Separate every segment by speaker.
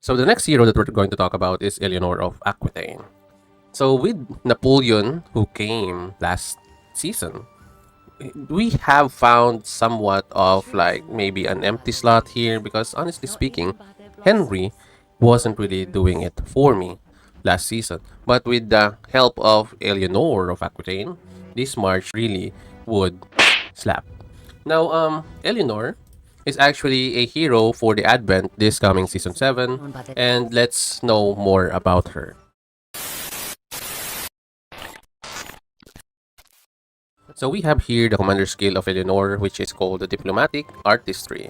Speaker 1: So the next hero that we're going to talk about is Eleonor of Aquitaine. So with Napoleon, who came last season, we have found somewhat of like maybe an empty slot here because honestly speaking, Henry wasn't really doing it for me last season. But with the help of Eleonor of Aquitaine, this March really would slap. Now, Eleanor is actually a hero for the Advent this coming season 7, and let's know more about her. So we have here the commander skill of Eleanor, which is called the Diplomatic Artistry.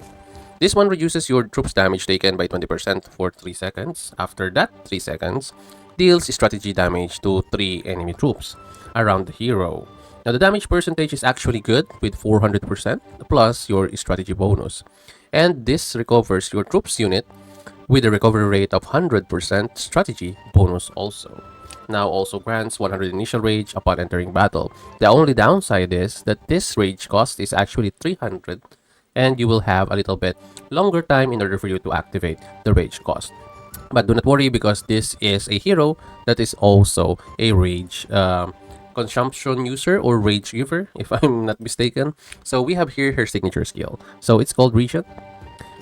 Speaker 1: This one reduces your troops damage taken by 20% for 3 seconds. After that 3 seconds, deals strategy damage to 3 enemy troops around the hero. Now the damage percentage is actually good with 400% plus your strategy bonus. And this recovers your troops unit with a recovery rate of 100% strategy bonus also. Now also grants 100 initial rage upon entering battle. The only downside is that this rage cost is actually 300 and you will have a little bit longer time in order for you to activate the rage cost. But do not worry because this is a hero that is also a rage consumption user or rage giver, if I'm not mistaken. So we have here her signature skill. So it's called Regent,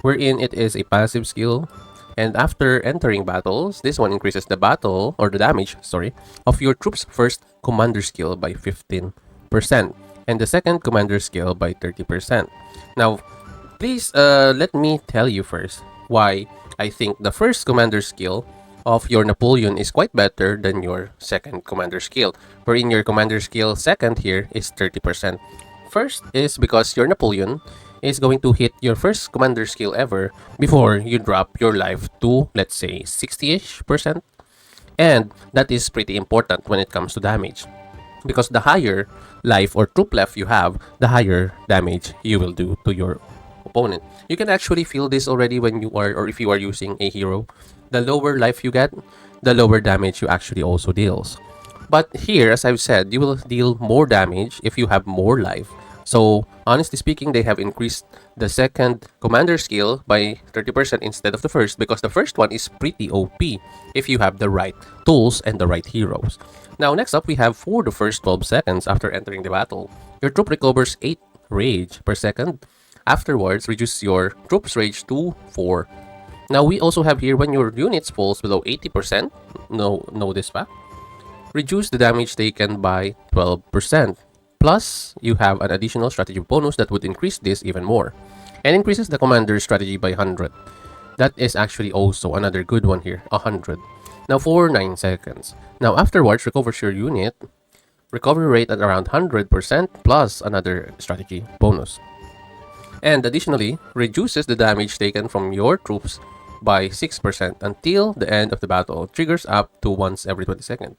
Speaker 1: wherein it is a passive skill. And after entering battles, this one increases the battle or the damage, sorry, of your troops' first commander skill by 15%, and the second commander skill by 30%. Now, please let me tell you first why I think the first commander skill of your Napoleon is quite better than your second commander skill, wherein your commander skill second here is 30%. First is because your Napoleon is going to hit your first commander skill ever before you drop your life to, let's say, 60-ish%. And that is pretty important when it comes to damage, because the higher life or troop left you have, the higher damage you will do to your opponent. You can actually feel this already when you are, or if you are using a hero. The lower life you get, the lower damage you actually also deals. But here, as I've said, you will deal more damage if you have more life. So, honestly speaking, they have increased the second commander skill by 30% instead of the first, because the first one is pretty OP if you have the right tools and the right heroes. Now, next up, we have for the first 12 seconds after entering the battle, your troop recovers 8 rage per second. Afterwards, reduce your troops rage to 4. Now, we also have here when your units falls below 80%, know this fact, reduce the damage taken by 12%. Plus, you have an additional strategy bonus that would increase this even more, and increases the commander's strategy by 100. That is actually also another good one here, 100. Now for 9 seconds. Now afterwards, recovers your unit, recovery rate at around 100% plus another strategy bonus. And additionally, reduces the damage taken from your troops by 6% until the end of the battle, triggers up to once every 20 seconds.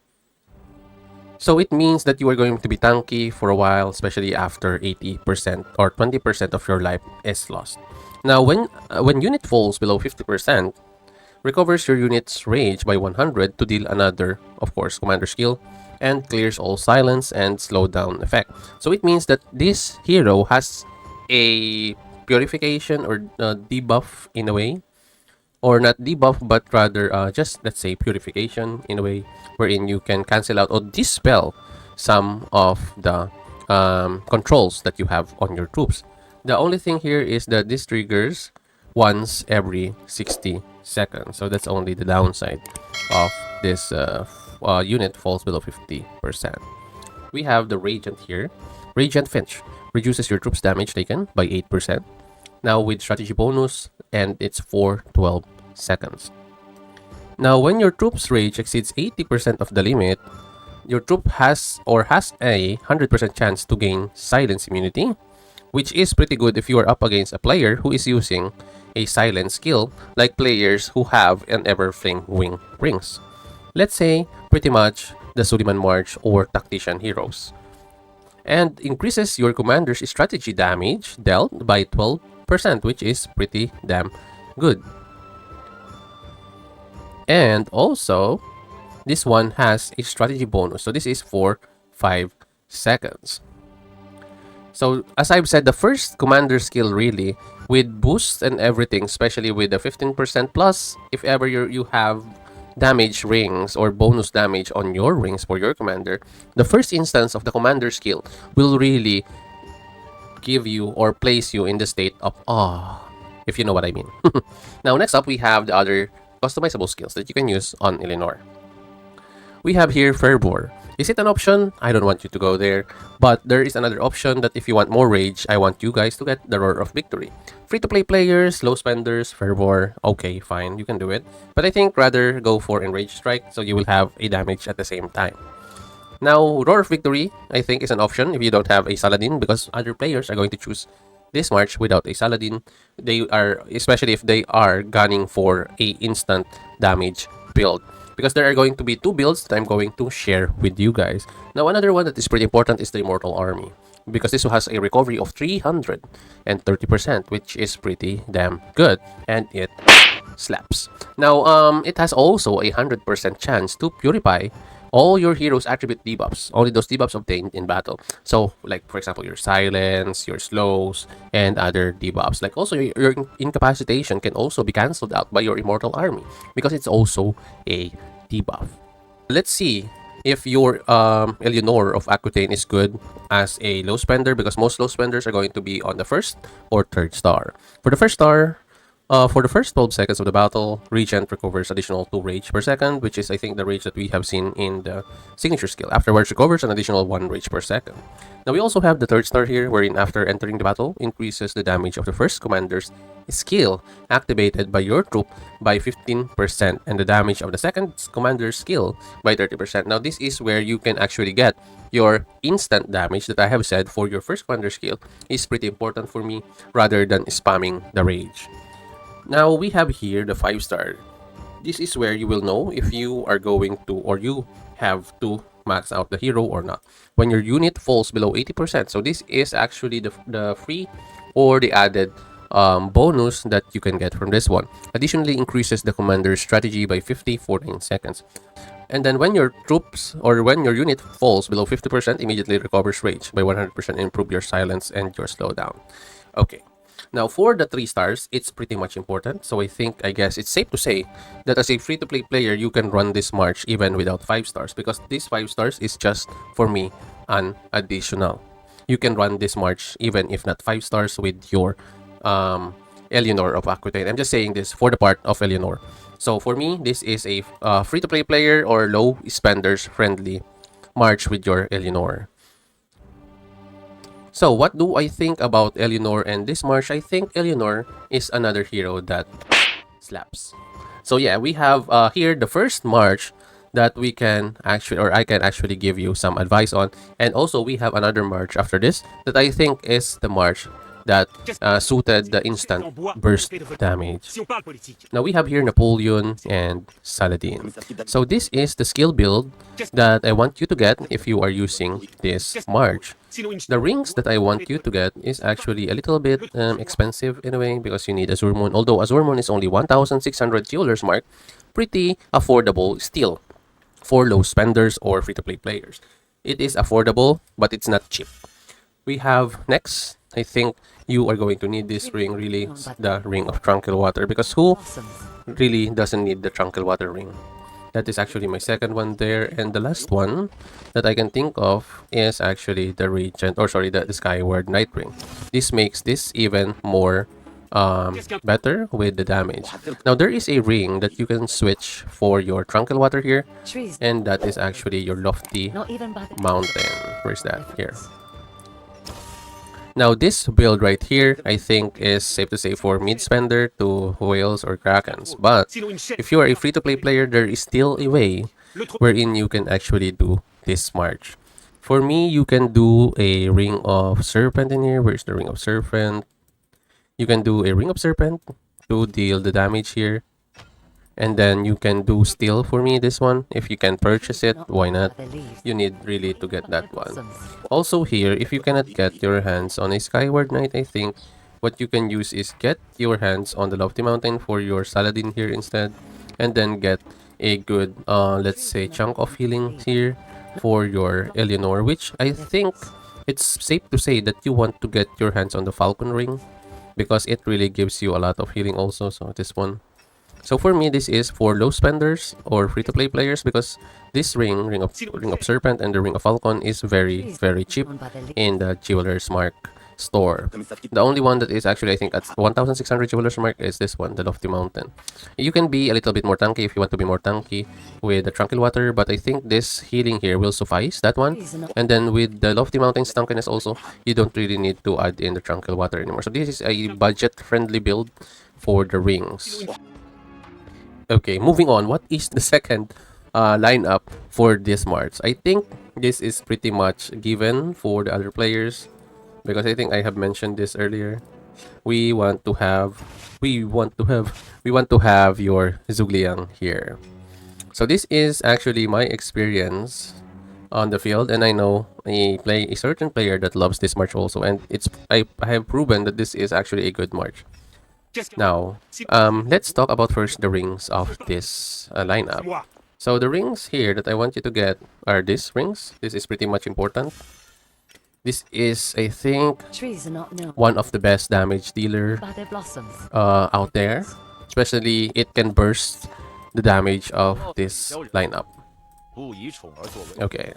Speaker 1: So it means that you are going to be tanky for a while, especially after 80% or 20% of your life is lost. Now, when unit falls below 50%, recovers your unit's rage by 100 to deal another, of course, commander skill, and clears all silence and slow down effect. So it means that this hero has a purification or debuff in a way, or not debuff but rather just, let's say, purification in a way, wherein you can cancel out or dispel some of the controls that you have on your troops. The only thing here is that this triggers once every 60 seconds, so that's only the downside of this unit falls below 50%. We have the Regent here. Regent Finch reduces your troops damage taken by 8%, now with strategy bonus, and it's for 12 seconds. Now, when your troops rage exceeds 80% of the limit, your troop has a 100% chance to gain silence immunity, which is pretty good if you are up against a player who is using a silence skill, like players who have an ever-fling wing rings. Let's say pretty much the Suleiman March or Tactician heroes. And increases your commander's strategy damage dealt by 12%, which is pretty damn good. And also, this one has a strategy bonus. So this is for 5 seconds. So as I've said, the first commander skill really with boosts and everything, especially with the 15% plus, if ever you have damage rings or bonus damage on your rings for your commander, the first instance of the commander skill will really give you or place you in the state of awe, if you know what I mean. Now, next up, we have the other customizable skills that you can use on Eleanor. We have here Fervor. Is it an option? I don't want you to go there. But there is another option that if you want more rage, I want you guys to get the Roar of Victory. Free-to-play players, low spenders, Fervor, okay, fine, you can do it. But I think rather go for Enrage Strike so you will have a damage at the same time. Now, Roar of Victory, I think, is an option if you don't have a Saladin because other players are going to choose this March without a Saladin. They are, especially if they are gunning for a instant damage build. Because there are going to be two builds that I'm going to share with you guys. Now, another one that is pretty important is the Immortal Army. Because this has a recovery of 330%, which is pretty damn good. And it slaps. Now, it has also a 100% chance to purify all your heroes' attribute debuffs, only those debuffs obtained in battle. So, like for example, your silence, your slows, and other debuffs. Like also your incapacitation can also be cancelled out by your Immortal Army because it's also a debuff. Let's see if your Eleonor of Aquitaine is good as a low spender because most low spenders are going to be on the first or third star. For the first star, for the first 12 seconds of the battle, Regent recovers additional 2 rage per second, which is I think the rage that we have seen in the signature skill. Afterwards, recovers an additional 1 rage per second. Now we also have the third star here, wherein after entering the battle, increases the damage of the first commander's skill activated by your troop by 15% and the damage of the second commander's skill by 30%. Now this is where you can actually get your instant damage that I have said for your first commander skill is pretty important for me rather than spamming the rage. Now we have here the 5-star. This is where you will know if you are going to or you have to max out the hero or not. When your unit falls below 80%. So this is actually the free or the added bonus that you can get from this one. Additionally, increases the commander's strategy by 50 for 9 seconds. And then when your troops or when your unit falls below 50%, immediately recovers rage by 100% and improve your silence and your slowdown. Okay. Now, for the 3 stars, it's pretty much important. So I guess it's safe to say that as a free-to-play player, you can run this march even without 5 stars because this 5 stars is just, for me, an additional. You can run this march even if not 5 stars with your Eleonor of Aquitaine. I'm just saying this for the part of Eleonor. So for me, this is a free-to-play player or low spenders friendly march with your Eleonor. So, what do I think about Eleonor and this march? I think Eleonor is another hero that slaps. So yeah, we have here the first march that we can actually, or I can actually give you some advice on. And also we have another march after this that I think is the march that suited the instant burst damage. Now we have here Napoleon and Saladin. So this is the skill build that I want you to get if you are using this march. The rings that I want you to get is actually a little bit expensive in a way because you need Azure Moon. Although Azure Moon is only 1,600 jewelers mark, pretty affordable still for low spenders or free-to-play players. It is affordable, but it's not cheap. We have next, I think you are going to need this ring really, the Ring of Tranquil Water, because who really doesn't need the Tranquil Water ring? That is actually my second one there, and the last one that I can think of is actually the Regent, or sorry, the Skyward Knight ring. This makes this even more better with the damage. Now there is a ring that you can switch for your Tranquil Water here, and that is actually your Lofty Mountain. Where's that? Here. Now this build right here, I think is safe to say for mid-spender to whales or krakens. But if you are a free-to-play player, there is still a way wherein you can actually do this march. For me, you can do a Ring of Serpent in here. Where's the Ring of Serpent? You can do a Ring of Serpent to deal the damage here. And then you can do Steel for me, this one. If you can purchase it, why not? You need really to get that one. Also here, if you cannot get your hands on a Skyward Knight, I think what you can use is get your hands on the Lofty Mountain for your Saladin here instead. And then get a good, let's say, chunk of healing here for your Eleonor, which I think It's safe to say that you want to get your hands on the Falcon ring because it really gives you a lot of healing also. So this one. So for me, this is for low spenders or free-to-play players because this ring of Serpent and the Ring of Falcon is very cheap in the Jeweler's Mark store. The only one that is actually I think at 1,600 Jeweler's Mark is this one, the Lofty Mountain. You can be a little bit more tanky if you want to be more tanky with the Tranquil Water, but I think this healing here will suffice, that one. And then with the Lofty Mountain's tankiness also, you don't really need to add in the Tranquil Water anymore. So this is a budget-friendly build for the rings. Okay, moving on. What is the second lineup for this March? I think this is pretty much given for the other players because I think I have mentioned this earlier. We want to have, we want to have, we want to have your Zhugliang here. So this is actually my experience on the field, and I know a certain player that loves this March also, and I have proven that this is actually a good March. Now, let's talk about first the rings of this lineup. So the rings here that I want you to get are these rings. This is pretty much important. This is, I think, one of the best damage dealer out there. Especially, it can burst the damage of this lineup. Okay.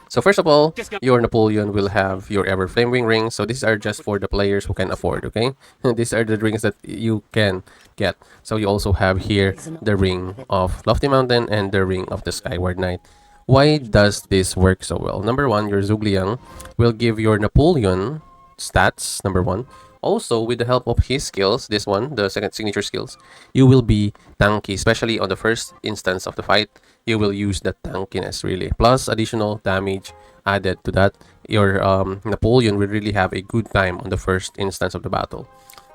Speaker 1: So first of all, your Napoleon will have your Ever Flaming rings. So these are just for the players who can afford, okay? These are the rings that you can get. So you also have here the ring of Lofty Mountain and the ring of the Skyward Knight. Why does this work so well? Number one, your Zhugliang will give your Napoleon stats, number one. Also, with the help of his skills, this one, the second signature skills, you will be tanky, especially on the first instance of the fight. You will use the tankiness, really. Plus, additional damage added to that. Your Napoleon will really have a good time on the first instance of the battle.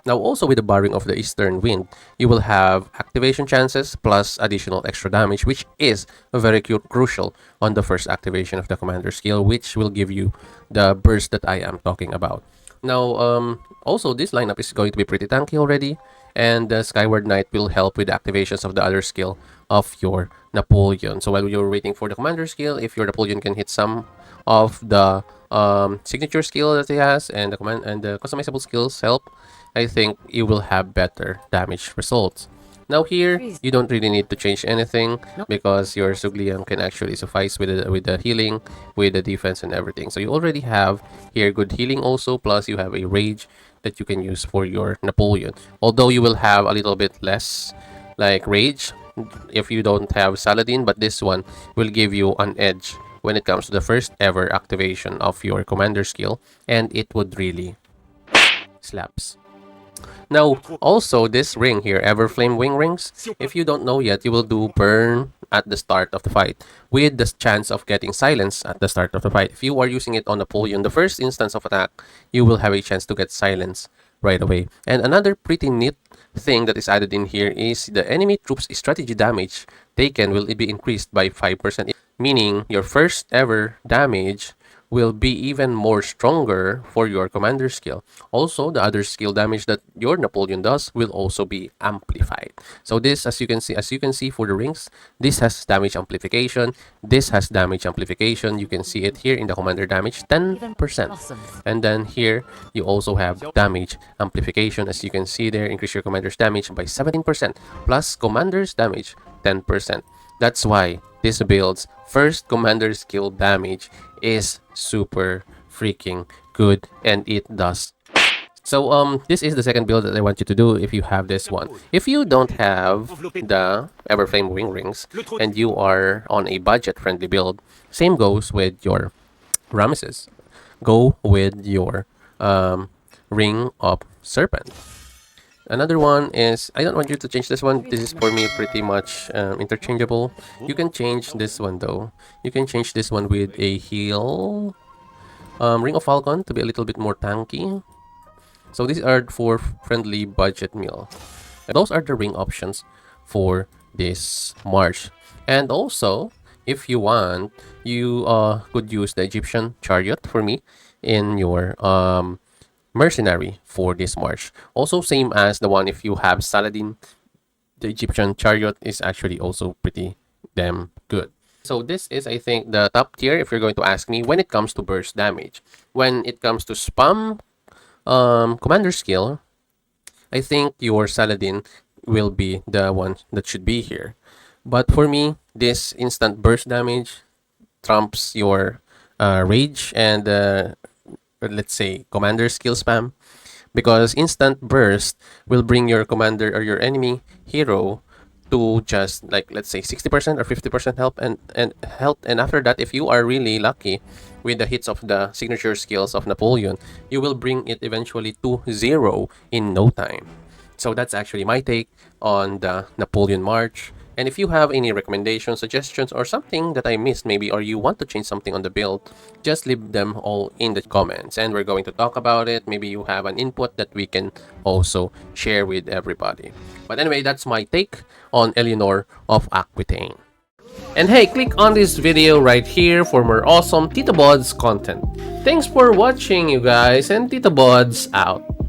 Speaker 1: Now, also with the barring of the Eastern Wind, you will have activation chances plus additional extra damage, which is very crucial on the first activation of the commander skill, which will give you the burst that I am talking about. Now, also this lineup is going to be pretty tanky already, and the Skyward Knight will help with the activations of the other skill of your Napoleon. So while you're waiting for the commander skill, if your Napoleon can hit some of the signature skill that he has and the customizable skills help, I think you will have better damage results. Now here, you don't really need to change anything because your Zhugliang can actually suffice with the healing, with the defense and everything. So you already have here good healing also, plus you have a rage that you can use for your Napoleon. Although you will have a little bit less like rage if you don't have Saladin, but this one will give you an edge when it comes to the first ever activation of your commander skill, and it would really slaps. Now, also this ring here, Everflame Wing Rings, if you don't know yet, you will do burn at the start of the fight with the chance of getting silence at the start of the fight. If you are using it on Napoleon, the first instance of attack, you will have a chance to get silence right away. And another pretty neat thing that is added in here is the enemy troops strategy damage taken will be increased by 5%, meaning your first ever damage will be even more stronger for your commander skill. Also, the other skill damage that your Napoleon does will also be amplified. So this, as you can see for the rings, this has damage amplification. This has damage amplification. You can see it here in the commander damage, 10%. And then here, you also have damage amplification. As you can see there, increase your commander's damage by 17%, plus commander's damage, 10%. That's why this build's first commander skill damage is super freaking good, and it does. So this is the second build that I want you to do if you have this one. If you don't have the Everflame Wing Rings and you are on a budget-friendly build, same goes with your Ramesses. Go with your Ring of Serpent. Another one is, I don't want you to change this one. This is for me pretty much interchangeable. You can change this one though. You can change this one with a heal Ring of Falcon to be a little bit more tanky. So these are for friendly budget meal. And those are the ring options for this March. And also, if you want, you could use the Egyptian Chariot for me in your Mercenary for this March. Also same as the one if you have Saladin, the Egyptian Chariot is actually also pretty damn good. So this is, I think, the top tier if you're going to ask me when it comes to burst damage. When it comes to spam commander skill, I think your Saladin will be the one that should be here. But for me, this instant burst damage trumps your rage and let's say commander skill spam, because instant burst will bring your commander or your enemy hero to just like, let's say, 60% or 50% health and after that, if you are really lucky with the hits of the signature skills of Napoleon, you will bring it eventually to zero in no time. So that's actually my take on the Napoleon March. And if you have any recommendations, suggestions, or something that I missed, maybe, or you want to change something on the build, just leave them all in the comments and we're going to talk about it. Maybe you have an input that we can also share with everybody. But anyway, that's my take on Eleonor of Aquitaine. And hey, click on this video right here for more awesome TITOBODS content. Thanks for watching, you guys, and TITOBODS out.